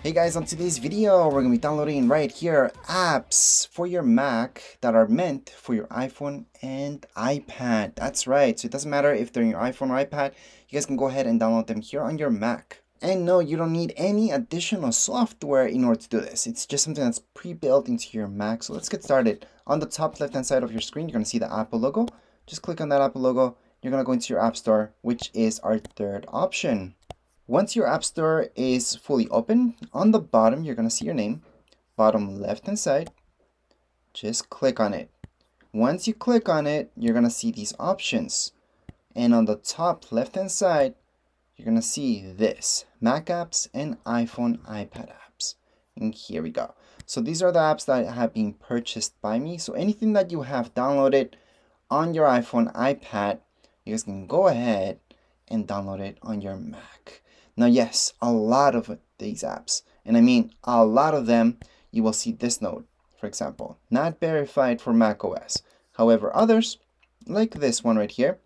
Hey guys, on today's video, we're going to be downloading right here apps for your Mac that are meant for your iPhone and iPad. That's right. So it doesn't matter if they're in your iPhone or iPad, you guys can go ahead and download them here on your Mac. And no, you don't need any additional software in order to do this. It's just something that's pre-built into your Mac. So let's get started. On the top left-hand side of your screen, you're going to see the Apple logo. Just click on that Apple logo. You're going to go into your App Store, which is our third option. Once your App Store is fully open, on the bottom, you're going to see your name. Bottom left-hand side, just click on it. Once you click on it, you're going to see these options. And on the top left-hand side, you're going to see this, Mac apps and iPhone, iPad apps. And here we go. So these are the apps that have been purchased by me. So anything that you have downloaded on your iPhone, iPad, you guys can go ahead and download it on your Mac. Now, yes, a lot of these apps, and I mean a lot of them, you will see this note, for example, not verified for macOS. However, others, like this one right here,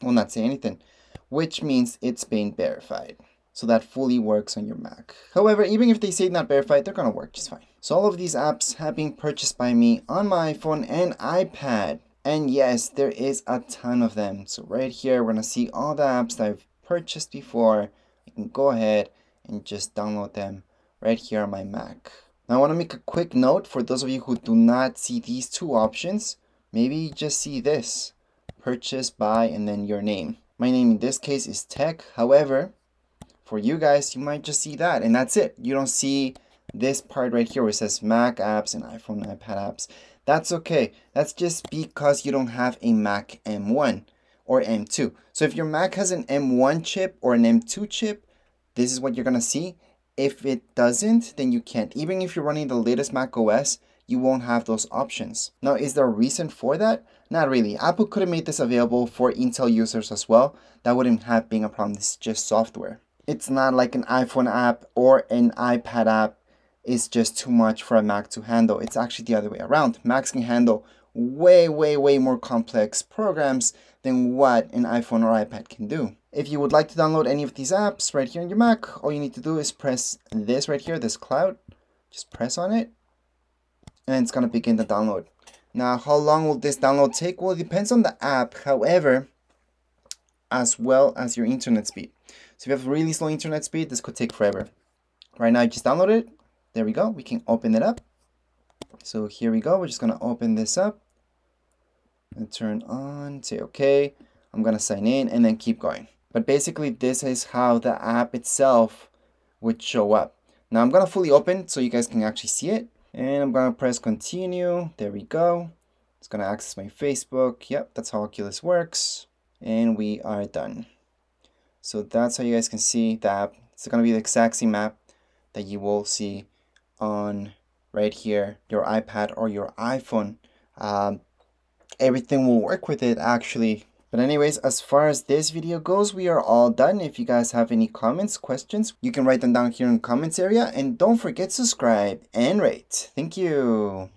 will not say anything, which means it's been verified. So that fully works on your Mac. However, even if they say not verified, they're going to work just fine. So all of these apps have been purchased by me on my iPhone and iPad. And yes, there is a ton of them. So right here, we're going to see all the apps that I've purchased before. I can go ahead and just download them right here on my Mac. Now I want to make a quick note for those of you who do not see these two options. Maybe just see this, purchase by, and then your name. My name in this case is Tech. However, for you guys, you might just see that and that's it. You don't see this part right here where it says Mac apps and iPhone and iPad apps. That's okay. That's just because you don't have a Mac M1. Or M2. So if your Mac has an M1 chip or an M2 chip, this is what you're going to see. If it doesn't, then you can't. Even if you're running the latest Mac OS, you won't have those options. Now, is there a reason for that? Not really. Apple could have made this available for Intel users as well. That wouldn't have been a problem. This is just software. It's not like an iPhone app or an iPad app is just too much for a Mac to handle. It's actually the other way around. Macs can handle way more complex programs than what an iPhone or iPad can do. If you would like to download any of these apps right here on your Mac, all you need to do is press this right here, this cloud. Just press on it, and it's going to begin the download. Now, how long will this download take? Well, it depends on the app, however, as well as your internet speed. So if you have really slow internet speed, this could take forever. Right now, I just downloaded it. There we go. We can open it up. So here we go. We're just going to open this up and turn on, say okay. I'm going to sign in and then keep going. But basically, this is how the app itself would show up. Now I'm going to fully open so you guys can actually see it. And I'm going to press continue. There we go. It's going to access my Facebook. Yep, that's how Oculus works. And we are done. So that's how you guys can see the app. It's going to be the exact same app that you will see on right here, your iPad or your iPhone. Everything will work with it actually. But anyways, as far as this video goes, we are all done. If you guys have any comments, questions, you can write them down here in the comments area. And don't forget to subscribe and rate. Thank you.